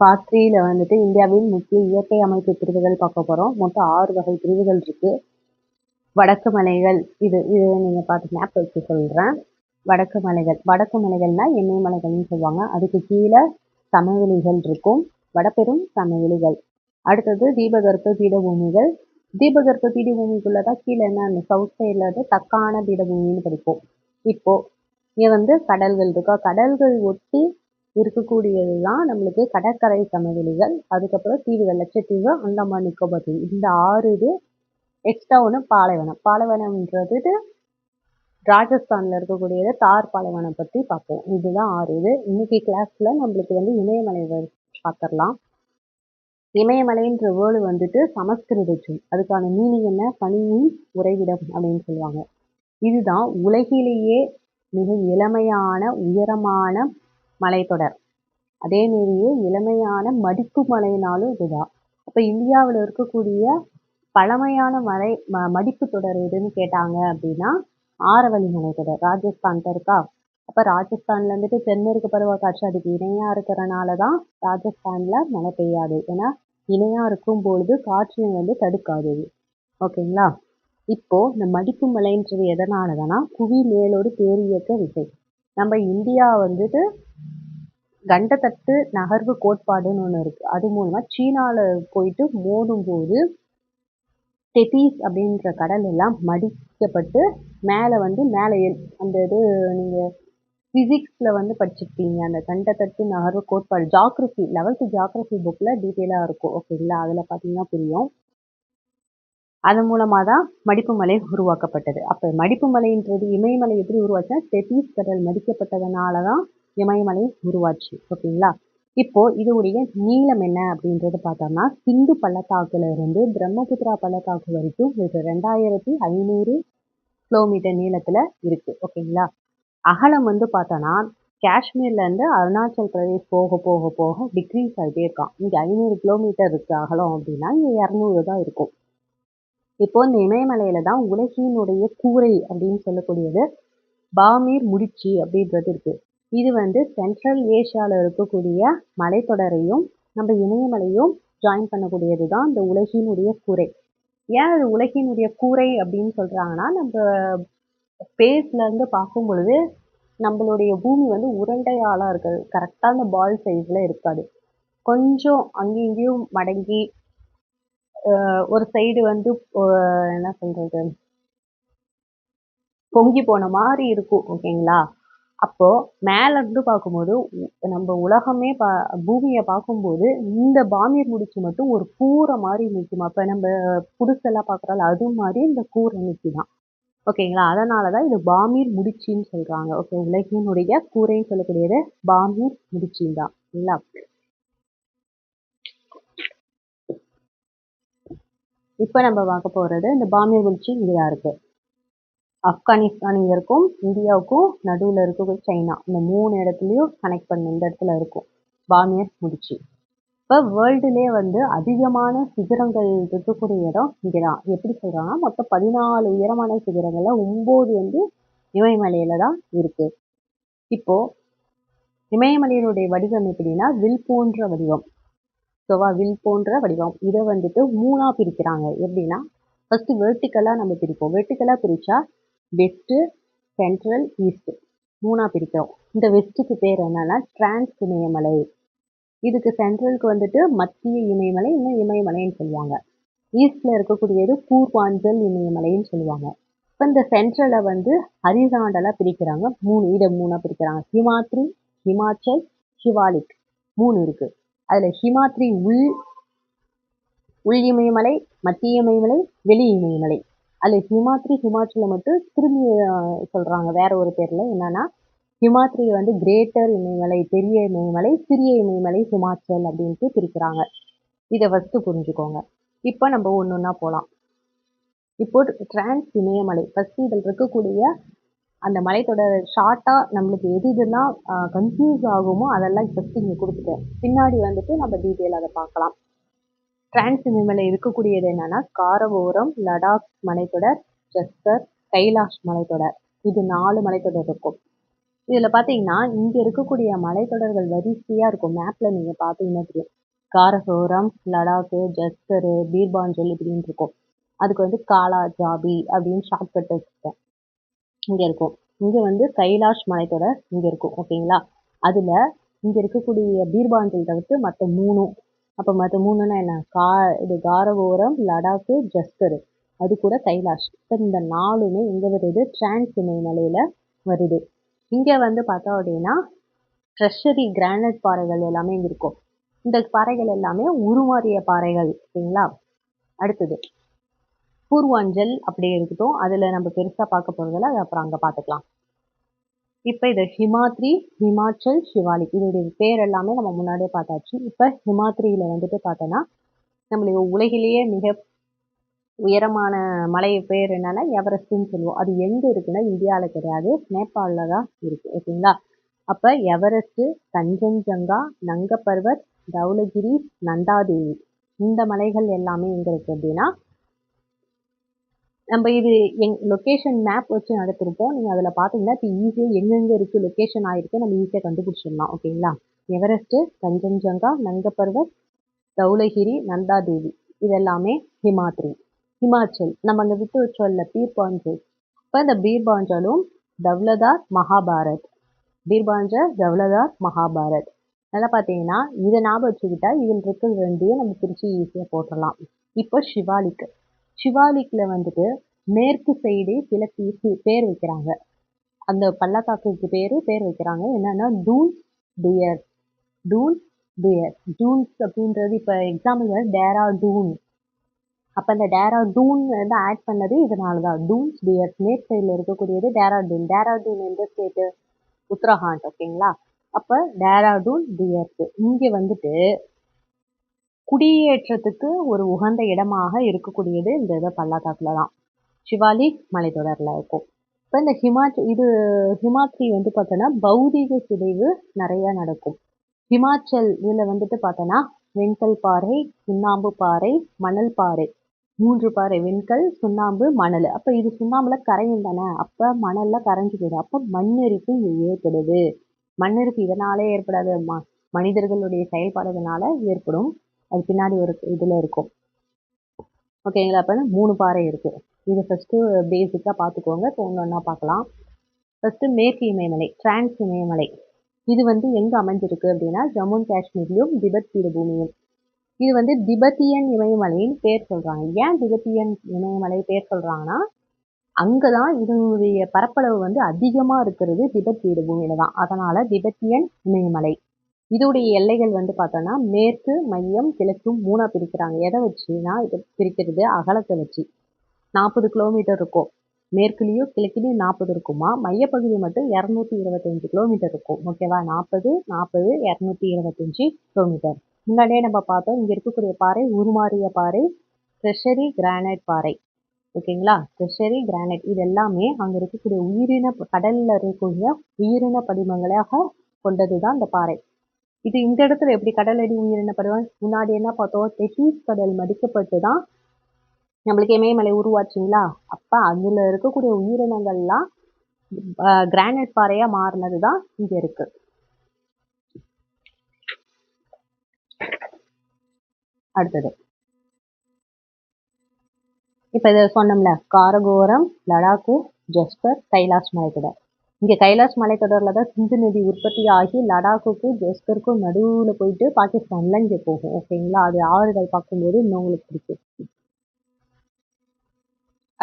Part 3ல வந்துட்டு இந்தியாவின் முக்கிய இயற்கை அமைப்பு பிரிவுகள் பார்க்க போறோம். மொத்தம் 6 வகை பிரிவுகள் இருக்கு. வடக்கு மலைகள் இது நீங்க பார்த்து மேப் வச்சு சொல்றேன். வடக்கு மலைகள்னா இமயமலைகள்னு சொல்லுவாங்க. அதுக்கு கீழே சமவெளிகள் இருக்கும். வடபெரும் சமவெளிகள். அடுத்தது தீபகற்ப பீடபூமிகள். தீபகற்ப பீடபூமிக்குள்ளதான் கீழே என்ன அந்த சவுத் சைட்ல இருந்து தக்கான பீடபூமின்னு படிப்போம். இப்போ இங்க கடல்கள் இருக்கா, கடல்கள் ஒட்டி இருக்கக்கூடியதுதான் நம்மளுக்கு கடற்கரை சமவெளிகள். அதுக்கப்புறம் தீவுகள், லட்சத்தீவு, அந்தமான் நிக்கோபார் தீவு. இந்த 6 இது. எக்ஸ்ட்ரா ஒன்று பாலைவனம். பாலைவனம்ன்றது ராஜஸ்தான்ல இருக்கக்கூடியது தார் பாலைவனம் பத்தி பார்ப்போம். இதுதான் 6 இது. இன்னைக்கு கிளாஸ்ல நம்மளுக்கு இமயமலை பார்த்துடலாம். இமயமலைன்ற வேர்டு வந்துட்டு சமஸ்கிருத சொல். அதுக்கான மீனிங் என்ன? பனியின் உறைவிடம் அப்படின்னு சொல்லுவாங்க. இதுதான் உலகிலேயே மிக இளமையான உயரமான மலைத்தொடர். அதே மாதிரியே இளமையான மடிப்பு மலைனாலும் இதுதான். அப்ப இந்தியாவில் இருக்கக்கூடிய பழமையான மலை மடிப்பு தொடர் எதுன்னு கேட்டாங்க அப்படின்னா ஆரவல்லி மலைத்தொடர் ராஜஸ்தான்ல இருக்கா. அப்ப ராஜஸ்தான்ல வந்துட்டு தென்மேற்கு பருவக்காற்று அதுக்கு இணையா இருக்கிறனாலதான் ராஜஸ்தான்ல மழை பெய்யாது. ஏன்னா இணையா இருக்கும் பொழுது காற்று தடுக்காது. ஓகேங்களா. இப்போ இந்த மடிப்பு மலைன்றது எதனாலதானா புவி மேலோடு பேரியக்க விசை. நம்ம இந்தியா கண்டத்தட்டு நகர்வு கோட்பாடுன்னு ஒண்ணு இருக்கு. அது மூலமா சீனால போயிட்டு மோதும் போது டெதீஸ் அப்படின்ற கடல் எல்லாம் மடிக்கப்பட்டு மேல அந்த இது நீங்க பிசிக்ஸ்ல படிச்சிருப்பீங்க. அந்த கண்டத்தட்டு நகர்வு கோட்பாடு ஜியாகிரபி 11th ஜியாகிரபி புக்ல டீட்டெயிலா இருக்கும். ஓகேங்களா. அதுல பாத்தீங்கன்னா புரியும். அதன் மூலமா தான் மடிப்பு மலை உருவாக்கப்பட்டது. அப்ப மடிப்பு மலைன்றது இமயமலை எப்படி உருவாச்சுன்னா டெதீஸ் கடல் மடிக்கப்பட்டதுனாலதான் இமயமலை உருவாச்சு. ஓகேங்களா. இப்போ இதோடைய நீளம் என்ன அப்படின்றது பார்த்தோம்னா சிந்து பள்ளத்தாக்குல இருந்து பிரம்மபுத்திரா பள்ளத்தாக்கு வரைக்கும் இது 2500 கிலோமீட்டர் நீளத்துல இருக்கு. ஓகேங்களா. அகலம் பார்த்தோம்னா காஷ்மீர்ல இருந்து அருணாச்சல் பிரதேஷ் போக போக போக டிக்ரீஸ் ஆகிட்டே இருக்கான். இங்க 500 கிலோமீட்டர் இருக்கு அகலம் அப்படின்னா இங்க 200 தான் இருக்கும். இப்போ இந்த இமயமலையில தான் உலகினுடைய கூரை அப்படின்னு சொல்லக்கூடியது பாமீர் முடிச்சி அப்படின்றது இருக்கு. இது சென்ட்ரல் ஏசியால இருக்கக்கூடிய மலைத்தொடரையும் நம்ம இமயமலையும் ஜாயின் பண்ணக்கூடியது தான் இந்த உலகினுடைய கூரை. ஏன் அது உலகினுடைய கூரை அப்படின்னு சொல்றாங்கன்னா நம்ம ஸ்பேஸ்ல இருந்து பார்க்கும் பொழுது நம்மளுடைய பூமி உருண்டையாளா இருக்கு. கரெக்டா அந்த பால் சைஸ்ல இருக்காது. கொஞ்சம் அங்கேயும் இங்கேயும் மடங்கி ஒரு சைடு என்ன சொல்றது பொங்கி போன மாதிரி இருக்கும். ஓகேங்களா. அப்போ மேல இருந்து பார்க்கும்போது நம்ம உலகமே பூமியை பார்க்கும்போது இந்த பாமீர் முடிச்சு மட்டும் ஒரு கூரை மாதிரி நிற்கும். அப்ப நம்ம புதுசெல்லாம் பார்க்கறோம் அது மாதிரி இந்த கூரை நிற்கிதான். ஓகேங்களா. அதனாலதான் இது பாமீர் முடிச்சின்னு சொல்றாங்க. ஓகே. உலகினுடைய கூரைன்னு சொல்லக்கூடியது பாமீர் முடிச்சின்னு தான். இல்லைங்களா. இப்ப நம்ம பார்க்க போறது இந்த பாமீர் முடிச்சி இங்கதான் இருக்கு. ஆப்கானிஸ்தான் இங்க இருக்கும். இந்தியாவுக்கும் நடுவுல இருக்கும் சைனா. இந்த 3 இடத்துலயும் கனெக்ட் பண்ண இந்த இடத்துல இருக்கும் பாமீர் முடிச்சி. இப்ப வேர்ல்டுலயே அதிகமான சிகரங்கள் இருக்கக்கூடிய இடம் இங்கதான். எப்படி சொல்றாங்கன்னா மொத்தம் 14 உயரமான சிகரங்கள்ல 9 இமயமலையில தான் இருக்கு. இப்போ இமயமலையினுடைய வடிவம் எப்படின்னா வில் போன்ற வடிவம். வில் போன்ற வடிவம். இதை 3ஆ பிரிக்கிறாங்க. எப்படின்னா ஃபர்ஸ்ட் வெர்டிக்கலா நம்ம பிரிப்போம். வெர்டிக்கலா பிரிச்சா வெஸ்ட், சென்ட்ரல், ஈஸ்ட் 3ஆ பிரிக்கிறோம். இந்த வெஸ்ட்டுக்கு பேர் என்னன்னா டிரான்ஸ் இமயமலை. இதுக்கு சென்ட்ரலுக்கு மத்திய இமயமலை, இன்னும் இமயமலைன்னு சொல்லுவாங்க. ஈஸ்ட்ல இருக்கக்கூடியது பூர்வாஞ்சல் இமயமலைன்னு சொல்லுவாங்க. இப்ப இந்த சென்ட்ரலை ஹரிசாண்டலா பிரிக்கிறாங்க. இதை 3ஆ பிரிக்கிறாங்க. ஹிமாத்ரி, ஹிமாச்சல், சிவாலிக் 3 இருக்கு. அதுல ஹிமாத்ரி உள் இமயமலை, மத்திய இமயமலை, வெளி இமயமலை. அதுல ஹிமாத்ரி ஹிமாச்சல மட்டும் திரும்பி சொல்றாங்க வேற ஒரு பேர்ல. என்னன்னா ஹிமாத்ரி கிரேட்டர் இமயமலை, பெரிய இமயமலை, சிறிய இமயமலை ஹிமாச்சல் அப்படின்ட்டு பிரிக்கிறாங்க. இதை ஃபர்ஸ்ட் புரிஞ்சுக்கோங்க. இப்ப நம்ம ஒன்னொன்னா போலாம். இப்போ டிரான்ஸ் இமயமலை ஃபர்ஸ்ட் இதில் இருக்கக்கூடிய அந்த மலைத்தொடர் ஷார்ட்டா நம்மளுக்கு எதுலாம் கன்ஃபியூஸ் ஆகுமோ அதெல்லாம் ஃபர்ஸ்ட் இங்க கொடுத்துட்டேன். பின்னாடி நம்ம டீட்டெயில் அதை பார்க்கலாம். டிரான்ஸ் இமயமலை இருக்கக்கூடியது என்னன்னா காரகோரம், லடாக் மலைத்தொடர், ஜஸ்கர், கைலாஷ் மலைத்தொடர். இது 4 மலைத்தொடர் இருக்கும். இதில் பார்த்தீங்கன்னா இங்கே இருக்கக்கூடிய மலைத்தொடர்கள் வரிசையாக இருக்கும். மேப்பில் நீங்கள் பார்த்தீங்கன்னா தெரியும். காரகோரம், லடாக்கு, ஜஸ்கரு, பீர்பாஞ்சல் இப்படின்னு இருக்கும். அதுக்கு வந்து காலா ஜாபி அப்படின்னு ஷார்ட்கட் வச்சுருக்கேன். இங்கே இருக்கும். இங்கே வந்து கைலாஷ் மலைத்தொடர் இங்கே இருக்கும். ஓகேங்களா? அதில் இங்கே இருக்கக்கூடிய பீர்பாஞ்சல் தவிர்த்து மற்ற 3ம். அப்போ மற்ற 3ன்னா என்ன? இது காரகோரம், லடாக்கு, ஜஸ்கரு. அது கூட கைலாஷ். இப்போ இந்த 4மே எங்கே வருது? டிரான்ஸ் இமயமலையில் வருது. இங்கே வந்து பார்த்தோம் அப்படின்னா ட்ரெஷரி கிரானைட் பாறைகள் எல்லாமே இங்கே இருக்கும். இந்த பாறைகள் எல்லாமே உருமாறிய பாறைகள். ஓகேங்களா? அடுத்தது பூர்வாஞ்சல் அப்படியே இருக்கட்டும். அதில் நம்ம பெருசாக பார்க்க போகிறதில்ல. அது அப்புறம் அங்கே பார்த்துக்கலாம். இப்போ இது ஹிமாத்ரி, ஹிமாச்சல், ஷிவாலிக் இதோடைய பேர் எல்லாமே நம்ம முன்னாடியே பார்த்தாச்சு. இப்போ ஹிமாத்ரியில் வந்துட்டு பார்த்தோன்னா நம்மளுக்கு உலகிலேயே மிக உயரமான மலை பேர் என்னன்னா எவரெஸ்ட்னு சொல்லுவோம். அது எங்கே இருக்குன்னா இந்தியாவில் கிடையாது, நேபாளில் தான் இருக்குது. ஓகேங்களா? அப்போ எவரெஸ்ட்டு, கஞ்சன்ஜங்கா, நங்க பர்வத், தௌலகிரி, நந்தாதேவி இந்த மலைகள் எல்லாமே எங்கே இருக்குது அப்படின்னா நம்ம இது லொக்கேஷன் மேப் வச்சு நடத்திருப்போம். நீங்கள் அதில் பார்த்தீங்கன்னா இப்போ ஈஸியாக எங்கெங்கே இருக்குது லொக்கேஷன் ஆகிருக்கு நம்ம ஈஸியாக கண்டுபிடிச்சிடலாம். ஓகேங்களா? எவரெஸ்ட்டு, கஞ்சன்ஜங்கா, நங்க பர்வத், தௌலகிரி, நந்தாதேவி இது எல்லாமே ஹிமாத்ரி. ஹிமாச்சல் நம்ம அங்கே விட்டு வச்சோம்ல பீர்பாஞ்சல். இப்போ இந்த பீர்பாஞ்சலும் தவ்லதார், மகாபாரத். பீர்பாஞ்சல், தவ்லதார், மகாபாரத். நல்லா பார்த்தீங்கன்னா இதை ஞாபகம் வச்சுக்கிட்டா இதில் இருக்கிறது ரெண்டையும் நம்ம பிரித்து ஈஸியாக போட்டுடலாம். இப்போ ஷிவாலிக். ஷிவாலிக்கில் வந்துட்டு மேற்கு சைடு கிழக்கு பேர் வைக்கிறாங்க. அந்த பள்ளத்தாக்குக்கு பேர் வைக்கிறாங்க. என்னன்னா tunes dear. Tunes dear. Tunes அப்படின்றது இப்போ எக்ஸாம்பிள் வந்து டேராடூன். அப்போ இந்த டேராடூன் வந்து ஆட் பண்ணது இதனால தான். டூன்ஸ் டியர் மேற்கு சைடில் இருக்கக்கூடியது டேராடூன். டேராடூன் எந்த ஸ்டேட்டு? உத்தரகாண்ட். ஓகேங்களா? அப்போ டேராடூன் டியர்ஸ். இங்கே வந்துட்டு குடியேற்றத்துக்கு ஒரு உகந்த இடமாக இருக்கக்கூடியது இந்த பள்ளத்தாக்குல தான். ஷிவாலிக் மலைத்தொடரில் இருக்கும். இப்போ இந்த ஹிமாத்ரி வந்து பார்த்தோன்னா பௌதீக சிதைவு நிறைய நடக்கும். ஹிமாச்சல் இதில் வந்துட்டு பார்த்தோன்னா வெண்கல் பாறை, சுண்ணாம்பு பாறை, மணல் பாறை 3 பாறை. வெண்கல், சுண்ணாம்பு, மணல். அப்போ இது சுண்ணாம்புல கரையும் தானே, அப்போ மணலில் கரைஞ்சி போயிடும். அப்போ மண்ணெரிப்பு இங்கே ஏற்படுது. மண்ணெரிப்பு இதனாலே ஏற்படாது, மனிதர்களுடைய செயல்பாடுகளால ஏற்படும். அது பின்னாடி ஒரு இதில் இருக்கும். ஓகேங்களா? அப்போ 3 பாறை இருக்குது. இது ஃபஸ்ட்டு பேசிக்காக பார்த்துக்கோங்க. இப்போ ஒன்று ஒன்றா பார்க்கலாம். ஃபஸ்ட்டு மேற்கு இமயமலை, டிரான்ஸ் இமயமலை. இது வந்து எங்கே அமைஞ்சிருக்கு அப்படின்னா ஜம்மு அண்ட் காஷ்மீர்லையும் திபெத் பீடபூமியும். இது வந்து திபெத்தியன் இமயமலைன்னு பேர் சொல்கிறாங்க. ஏன் திபெத்தியன் இமயமலை பேர் சொல்கிறாங்கன்னா அங்கே தான் இதனுடைய பரப்பளவு வந்து அதிகமாக இருக்கிறது திபெத் பீடபூமியில் தான். அதனால் திபெத்தியன் இமயமலை. இதோடைய எல்லைகள் வந்து பார்த்தோன்னா மேற்கு, மையம், கிழக்கும் 3ஆ பிரிக்கிறாங்க. எதை வச்சுன்னா இது பிரிக்கிறது அகலத்தை வச்சு. 40 கிலோமீட்டர் இருக்கும். மேற்குலேயும் கிழக்குலேயும் 40 இருக்குமா, மையப்பகுதி மட்டும் 225 கிலோமீட்டர் இருக்கும். ஓகேவா? 40, 40, 225 கிலோமீட்டர். முன்னாடியே நம்ம பார்த்தோம் இங்கே இருக்கக்கூடிய பாறை உருமாறிய பாறை, ட்ரெஷரி கிரானைட் பாறை. ஓகேங்களா? ட்ரெஷரி கிரானைட் இது எல்லாமே அங்கே இருக்கக்கூடிய உயிரின கடலில் இருக்கக்கூடிய உயிரின படிமங்களாக கொண்டது தான் இந்த பாறை. இது இந்த இடத்துல எப்படி கடலடி உயிரின படிமம்? முன்னாடி என்ன பார்த்தோம்? டெத்தீஸ் கடல் மடிக்கப்பட்டு தான் நம்மளுக்கு இமயமலை உருவாச்சுங்களா? அப்போ அதில் இருக்கக்கூடிய உயிரினங்கள்லாம் கிரானைட் பாறையாக மாறினது தான் இங்கே இருக்கு. அடுத்தது இப்போ இதை சொன்னோம்ல, காரகோரம், லடாக்கு, ஜஸ்கர், கைலாஷ் மலைத்தொடர். இங்கே கைலாஷ் மலைத்தொடரில் தான் சிந்து நதி உற்பத்தி ஆகி லடாக்குக்கும் ஜஸ்கருக்கும் நடுவில் போயிட்டு பாகிஸ்தானில் இங்கே போகும். ஓகேங்களா? அது ஆறுகள் பார்க்கும்போது இன்னும் உங்களுக்கு பிடிக்கும்.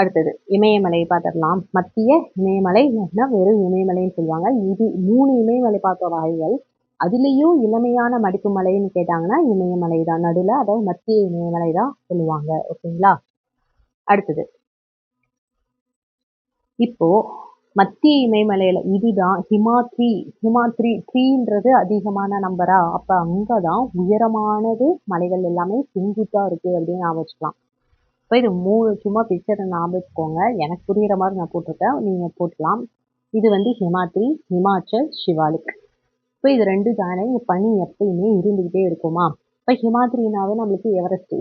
அடுத்தது இமயமலை பார்த்துடலாம். மத்திய இமயமலை இல்லைன்னா வெறும் இமயமலைன்னு சொல்லுவாங்க. இது 3 இமயமலை பார்த்த வகைகள். அதுலேயும் இளமையான மடிப்பு மலைன்னு கேட்டாங்கன்னா இமயமலை தான் நடுவில், அதாவது மத்திய இமயமலை தான் சொல்லுவாங்க. ஓகேங்களா? அடுத்தது இப்போ மத்திய இமயமலையில் இதுதான் ஹிமாத்ரி ட்ரீன்றது அதிகமான நம்பரா? அப்போ அங்கே தான் உயரமானது மலைகள் எல்லாமே செங்குத்தாக இருக்குது அப்படின்னு ஞாபகம் வச்சுக்கலாம். இப்போ இது 3 சும்மா பிக்சரை ஞாபகம் வச்சுக்கோங்க. எனக்கு புரிகிற மாதிரி நான் போட்டிருக்கேன், நீங்கள் போட்டுக்கலாம். இது வந்து ஹிமாத்ரி, ஹிமாச்சல், ஷிவாலிக். இப்போ இது 2 ஜாயின் இங்கே பனி எப்பயுமே இருந்துக்கிட்டே இருக்குமா? இப்போ ஹிமாத்ரினாவே நம்மளுக்கு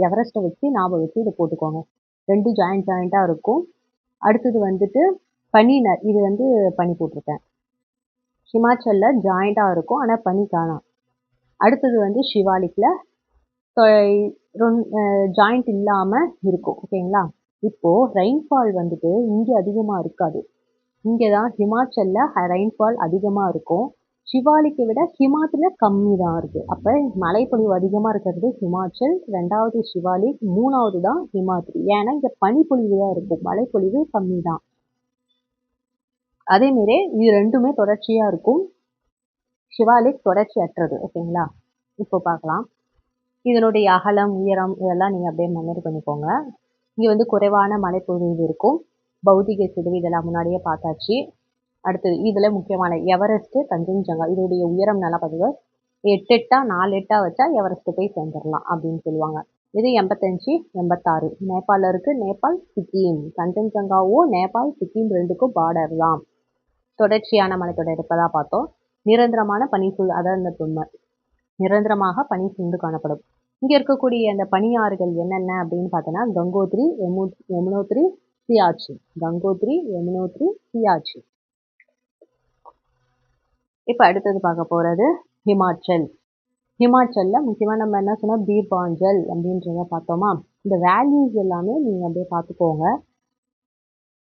எவரெஸ்ட்டை வச்சு ஞாபகம் வச்சு இதை போட்டுக்கோங்க. 2 ஜாயிண்ட்டாக இருக்கும். அடுத்தது வந்துட்டு பனினர், இது வந்து பனி போட்டிருக்கேன். ஹிமாச்சல்ல ஜாயிண்டா இருக்கும். ஆனா பனி காணாம். அடுத்தது வந்து ஷிவாலிக்ல ஜாயிண்ட் இல்லாம இருக்கும். ஓகேங்களா? இப்போ ரெயின்ஃபால் வந்துட்டு இங்க அதிகமா இருக்காது. இங்க தான் ஹிமாச்சல்ல ரெயின்ஃபால் அதிகமா இருக்கும். ஷிவாலிக்கை விட ஹிமாச்சல்ல கம்மி தான் இருக்கு. அப்ப மழைப்பொழிவு அதிகமா இருக்கிறது ஹிமாச்சல், 2வது ஷிவாலிக், 3வது தான் ஹிமாத்ரி. ஏன்னா இங்க பனிப்பொழிவு தான் இருக்கும். மழைப்பொழிவு கம்மி தான். அதே மாரி இது 2மே தொடர்ச்சியா இருக்கும். ஷிவாலிக் தொடர்ச்சியற்றது. ஓகேங்களா? இப்போ பார்க்கலாம். இதனுடைய அகலம், உயரம் இதெல்லாம் நீங்க அப்படியே மெமரி பண்ணிக்கோங்க. இங்க வந்து குறைவான மழைப்பொழிவு இருக்கும். பௌதிக சிதைவு இதெல்லாம் முன்னாடியே பார்த்தாச்சு. அடுத்தது இதுல முக்கியமான எவரெஸ்ட், கஞ்சன்ஜங்கா இதோடைய உயரம் நல்லா பாத்துக்கோ. 8 எட்டா 4 எட்டா வச்சா எவரெஸ்ட் போய் சேர்ந்துடலாம் அப்படின்னு சொல்லுவாங்க. இது 85, 86 நேபாளில் இருக்கு. நேபாள், சிக்கிம். கஞ்சன்ஜங்காவும் நேபாள், சிக்கிம் 2க்கும் பார்டர் தான். தொடர்ச்சியான மலைத்தொடர் இருப்பதா பார்த்தோம். நிரந்தரமான பனிசூழ் அதாவது இந்த நிரந்தரமாக பனி சூழ்ந்து காணப்படும். இங்க இருக்கக்கூடிய அந்த பனியாறுகள் என்னென்ன அப்படின்னு பார்த்தோன்னா கங்கோத்ரி, யமுனோத்ரி, சியாச்சி. கங்கோத்ரி, யமுனோத்ரி, சியாச்சி. இப்ப அடுத்தது பார்க்க போறது ஹிமாச்சல். ஹிமாச்சல்ல முக்கியமா நம்ம என்ன சொன்னோம் பீர்பாஞ்சல் அப்படின்றத பார்த்தோமா. இந்த வேல்யூஸ் எல்லாமே நீங்க அப்படியே பார்த்துக்கோங்க.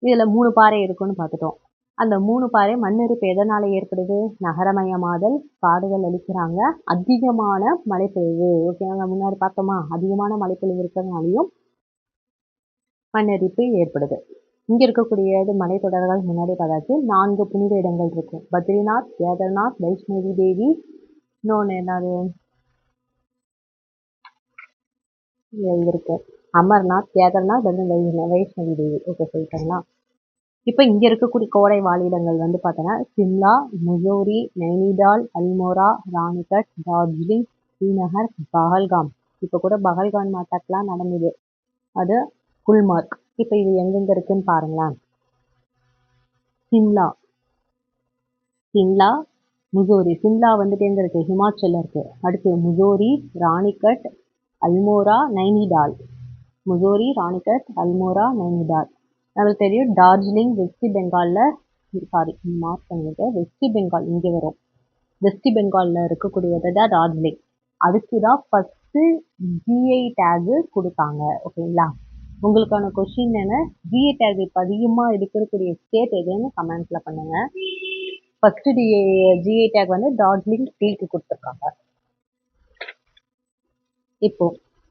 இதுல 3 பாறை இருக்குன்னு பார்த்துட்டோம். அந்த 3 பாறை மண்ணெரிப்பு எதனால ஏற்படுது? நகரமயமாதல், காடுகள் அழிக்கிறாங்க, அதிகமான மழைப்பொழிவு. ஓகேங்களா? முன்னாடி பார்த்தோமா அதிகமான மழைப்பொழிவு இருக்கிறதுனாலையும் மண்ணெரிப்பு ஏற்படுது. இங்க இருக்கக்கூடிய மலைத்தொடர்கள் முன்னாடி பார்த்தாச்சு. 4 புனித இடங்கள் இருக்கும். பத்ரிநாத், கேதார்நாத், வைஷ்ணவி தேவி, இன்னொன்று என்னது இருக்கு அமர்நாத், கேதார்நாத், வைஷ்ணவி தேவி. ஓகே சொல்லிட்டாங்களா? இப்போ இங்க இருக்கக்கூடிய கோடை வாழிடங்கள் வந்து பார்த்தோன்னா சிம்லா, முசோரி, நைனிடால், அல்மோரா, ராணிகட், டார்ஜிலிங், ஸ்ரீநகர், பஹல்காம். இப்போ கூட பஹல்காம் அட்டாக்லாம் நடந்தது. அது குல்மார்க். இப்போ இது எங்கெங்க இருக்குன்னு பாருங்களேன். சிம்லா, முசோரி. சிம்லா வந்துட்டு எங்க இருக்கு? ஹிமாச்சல்ல இருக்கு. அடுத்து முசோரி, ராணிகட், அல்மோரா, நைனிடால். முசோரி, ராணிகட், அல்மோரா, நைனிடால். நம்மளுக்கு தெரியும் டார்ஜிலிங் வெஸ்ட் பெங்கால்ல மார்க் பண்ணிட்டு வெஸ்ட் பெங்கால் இங்கே வரும். வெஸ்ட் பெங்கால்ல இருக்கக்கூடியது தான் டார்ஜிலிங். அதுக்கு தான் ஃபர்ஸ்ட் ஜிஐ டேக் கொடுத்தாங்க. ஓகேங்களா? உங்களுக்கான கொஸ்டின் என்ன? ஜிஐ டேக் இப்போ அதிகமாக இருக்கக்கூடிய ஸ்டேட் எதுன்னு கமெண்ட்ல பண்ணுங்க. ஃபர்ஸ்ட் ஜிஐ டேக் வந்து டார்ஜிலிங் டீக்கு கொடுத்துருக்காங்க. இப்போ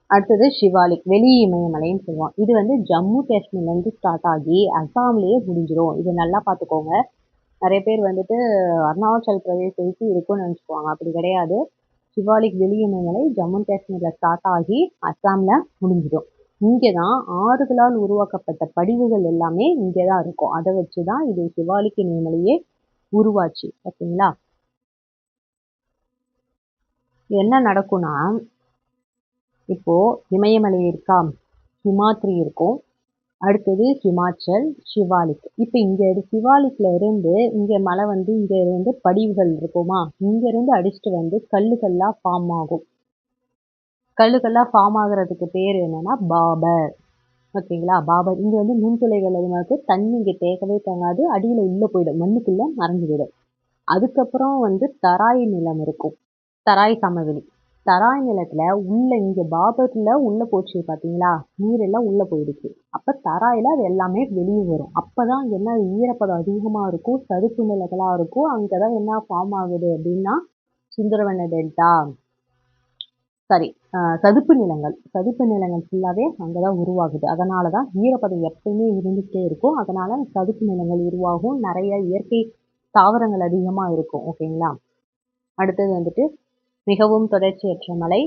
அடுத்தது ஷிவாலிக், வெளி இமயமலைன்னு சொல்லுவோம். இது வந்து ஜம்மு காஷ்மீர்லேருந்து ஸ்டார்ட் ஆகி அசாம்லேயே முடிஞ்சிடும். இது நல்லா பார்த்துக்கோங்க. நிறைய பேர் வந்துட்டு அருணாச்சல் பிரதேஷ் வரைக்கும் இருக்கும்னு நினச்சிக்குவாங்க. அப்படி கிடையாது. ஷிவாலிக் வெளி இமயமலை ஜம்மு காஷ்மீரில் ஸ்டார்ட் ஆகி அசாமில் முடிஞ்சிடும். இங்கே தான் ஆறுகளால் உருவாக்கப்பட்ட படிவுகள் எல்லாமே இங்கே தான் இருக்கும். அதை வச்சு தான் இது ஷிவாலிக் இமயமலையே உருவாச்சு. ஓகேங்களா? என்ன நடக்கும்னா இப்போ இமயமலை இருக்கா, ஹிமாத்ரி இருக்கும், அடுத்தது ஹிமாச்சல், ஷிவாலிக். இப்போ இங்க ஷிவாலிக்ல இருந்து இங்க மலை வந்து இங்க இருந்து படிவுகள் இருக்குமா, இங்க இருந்து அடிச்சுட்டு வந்து கல்லுகள்லாம் ஃபார்ம் ஆகும். கல்லுகள்லாம் ஃபார்ம் ஆகுறதுக்கு பேர் என்னன்னா பாபர். ஓகேங்களா? பாபர். இங்க வந்து நுண்துளைகள் அதிகமாக இருக்கு. தண்ணி இங்க தேக்கவே தேங்காது. அடியில உள்ள போயிடும். மண்ணுக்குள்ள மறைஞ்சு போயிடும். அதுக்கப்புறம் வந்து தராய் நிலம் இருக்கும். தராய் சமவெளி. தராய் நிலத்துல உள்ள இங்க பாபர்ல உள்ள போச்சு பாத்தீங்களா, நீர் எல்லாம் உள்ள போயிடுச்சு. அப்ப தராயில அது எல்லாமே வெளியே வரும். அப்பதான் என்ன ஈரப்பதம் அதிகமா இருக்கும், சதுப்பு நிலங்களா இருக்கும். அங்கதான் என்ன ஃபார்ம் ஆகுது அப்படின்னா சுந்தரவன டெல்டா, சாரி சதுப்பு நிலங்கள். சதுப்பு நிலங்கள் ஃபுல்லாவே அங்கதான் உருவாகுது. அதனாலதான் ஈரப்பதம் எப்பயுமே இருந்துகிட்டே இருக்கும். அதனால சதுப்பு நிலங்கள் உருவாகும். நிறைய இயற்கை தாவரங்கள் அதிகமா இருக்கும். ஓகேங்களா? அடுத்தது வந்துட்டு மிகவும் தொடர்ச்சியற்ற மலை,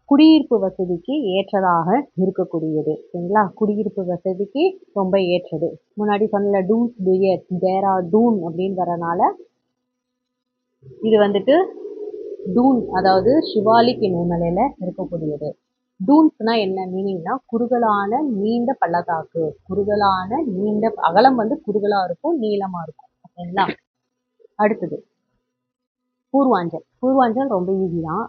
குடியிருப்பு வசதிக்கு ஏற்றதாக இருக்கக்கூடியது. ஓகேங்களா? குடியிருப்பு வசதிக்கு ரொம்ப ஏற்றது. முன்னாடி சொன்ன டூன்ஸ் டுயர், டேராடூன் அப்படின்னு வரனால இது வந்துட்டு டூன், அதாவது ஷிவாலிக் இமயமலையில இருக்கக்கூடியது. டூன்ஸ்னா என்ன மீனிங்னா குறுகலான நீண்ட பள்ளத்தாக்கு. குறுகலான நீண்ட அகலம் வந்து குறுகலா இருக்கும், நீளமா இருக்கும். ஓகேங்களா? அடுத்தது பூர்வாஞ்சல். பூர்வாஞ்சல் ரொம்ப ஈஸி தான்.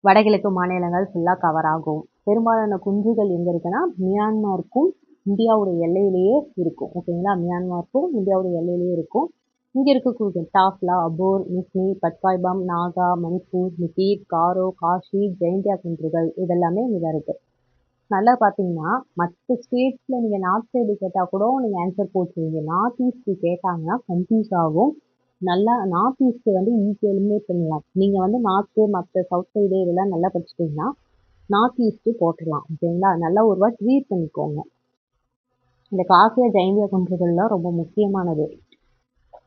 வடகிழக்கு மாநிலங்கள் ஃபுல்லாக கவர் ஆகும். பெரும்பாலான குன்றுகள் எங்கே இருக்குன்னா மியான்மருக்கும் இந்தியாவுடைய எல்லையிலேயே இருக்கும். ஓகேங்களா? மியான்மருக்கும் இந்தியாவுடைய எல்லையிலேயே இருக்கும். இங்கே இருக்கக்கூடிய டாஃப்லா, அபோர், மிஸ்மி, பட்காய்பம், நாகா, மணிப்பூர், மிகிர், காரோ, காஷி, ஜெயின்டியா குன்றுகள் இதெல்லாமே இங்கே தான் இருக்குது. நல்லா பார்த்தீங்கன்னா மற்ற ஸ்டேட்ஸில் நீங்கள் நார்த் சைடு கேட்டால் கூட நீங்கள் ஆன்சர் போட்டுருவீங்க. நார்த் ஈஸ்ட் கேட்டாங்கன்னா கன்ஃபியூஸ் ஆகும். நல்லா நார்த் ஈஸ்ட் வந்து ஈஸியாக எலிமினேட் பண்ணலாம். நீங்கள் வந்து நார்த்து மற்ற சவுத் சைடு இதெல்லாம் நல்லா படிச்சிட்டிங்கன்னா நார்த் ஈஸ்ட்டு போட்டுடலாம். ஓகேங்களா? நல்லா ஒரு வாட்டி ரீட் பண்ணிக்கோங்க. இந்த காசியா ஜெயின்டியா குன்றுகள்லாம் ரொம்ப முக்கியமானது.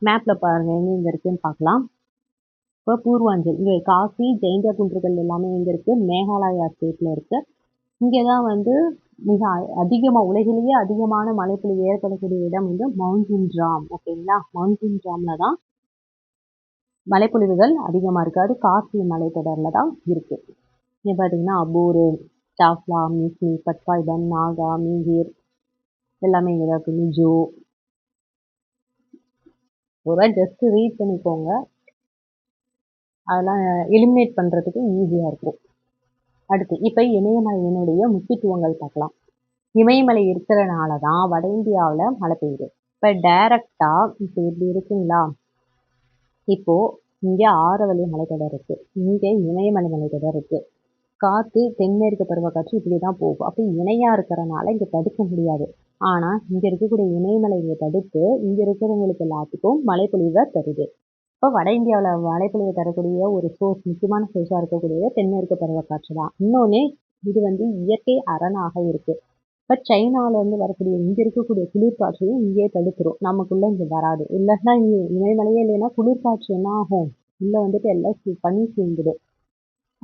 மேப்பில் பாருங்கள் எங்கே இருக்குன்னு பார்க்கலாம். இப்போ பூர்வாஞ்சல் இங்கே காசி ஜெயின்டியா குன்றுகள் எல்லாமே எங்கே இருக்குது? மேகாலயா ஸ்டேட்டில் இருக்குது. இங்கே தான் வந்து மிக அதிகமாக உலகிலேயே அதிகமான மழைப்பொழிவு ஏற்படக்கூடிய இடம் வந்து மவுண்டன் ஓகேங்களா? மவுண்டன் தான் மழைப்பொழிவுகள் அதிகமாக இருக்குது. அது காசி மலைத்தொடரில் தான் இருக்குது. இங்கே பார்த்தீங்கன்னா அபூரு, டாஃப்லா, மிஸ்மி, பட்காய்பன், நாகா, மீகிர் எல்லாமே இங்கே தான் இருக்குது. மிஜோ ஒரு ஜஸ்ட் ரீட் பண்ணிக்கோங்க. அதெல்லாம் எலிமினேட் பண்ணுறதுக்கு ஈஸியாக இருக்கும். அடுத்து இப்போ இமயமலையினுடைய முக்கியத்துவங்கள் பார்க்கலாம். இமயமலை இருக்கிறனால தான் வட இந்தியாவில் மழை பெய்யுது. இப்போ டைரக்டாக இப்போ இப்படி இருக்குங்களா? இப்போது இங்கே ஆரவல்லி மலைத்தொடர் இருக்குது, இங்கே இமயமலை மலைத்தொடர் இருக்குது. காற்று தென்மேற்கு பருவக்காற்று இப்படி தான் போகும். அப்போ இணையாக இருக்கிறனால இங்கே தடுக்க முடியாது. ஆனால் இங்கே இருக்கக்கூடிய இமயமலை இங்கே தடுத்து இங்கே இருக்கிறவங்களுக்கு எல்லாத்துக்கும் மழைப்பொழிவை தருது. இப்போ வட இந்தியாவில் மழைப்பொழிவை தரக்கூடிய ஒரு முக்கியமான சோர்ஸாக இருக்கக்கூடிய தென்மேற்கு பருவக்காற்று தான். இன்னொன்று இது வந்து இயற்கை அரணாக இருக்குது. இப்போ சைனாவிலேருந்து வரக்கூடிய இங்கே இருக்கக்கூடிய குளிர்காற்றையும் இங்கேயே தடுத்துரும். நமக்குள்ளே இங்கே வராது. இல்லைன்னா இங்கே இமயமலையே இல்லைன்னா குளிர்காற்று என்ன ஆகும்? உள்ளே வந்துட்டு எல்லாம் பனி சூழ்ந்துடும்.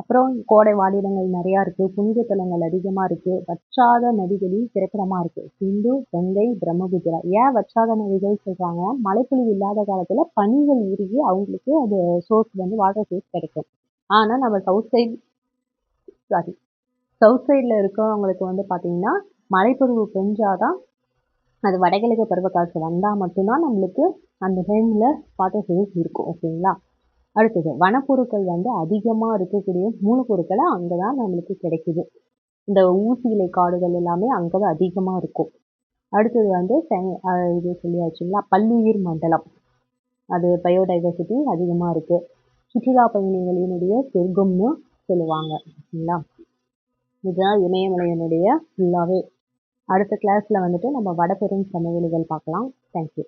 அப்புறம் கோடை வாழிடங்கள் நிறையா இருக்குது. புனித தலங்கள் அதிகமாக இருக்குது. வற்றாத நதிகளின் பிறப்பிடமாக இருக்குது. சிந்து, கங்கை, பிரம்மபுத்திரா. ஏன் வற்றாத நதிகள் சொல்கிறாங்க? மழைப்பொழிவு இல்லாத காலத்தில் பனிகள் உருகி அவங்களுக்கு அது சோர்ஸ் வந்து வாட்டர் சோர்ஸ் கிடைக்கும். ஆனால் நம்ம சவுத் சைடில் இருக்கவங்களுக்கு வந்து பார்த்திங்கன்னா மழைப்பொழிவு பெஞ்சாதான் அது வடகிழக்கு பருவக்காற்று வந்தால் மட்டும்தான் நம்மளுக்கு அந்த டைமில் வாட்டர் சோர்ஸ் இருக்கும். ஓகேங்களா? அடுத்தது வனப்பொருட்கள் வந்து அதிகமாக இருக்கக்கூடிய மூலப்பொருட்களை அங்கே தான் நம்மளுக்கு கிடைக்குது. இந்த ஊசி இலை காடுகள் எல்லாமே அங்கே தான் அதிகமாக இருக்கும். அடுத்தது வந்து இது சொல்லியாச்சுங்களா, பல்லுயிர் மண்டலம். அது பயோடைவர்சிட்டி அதிகமாக இருக்குது. சுற்றுலா பயணிகளினுடைய சொர்க்கம்னு சொல்லுவாங்க. ஓகேங்களா? இதுதான் இமயமலையினுடைய ஃபுல்லாகவே. அடுத்த கிளாஸில் வந்துட்டு நம்ம வடபெரும் சமவெளிகள் பார்க்கலாம். தேங்க்யூ.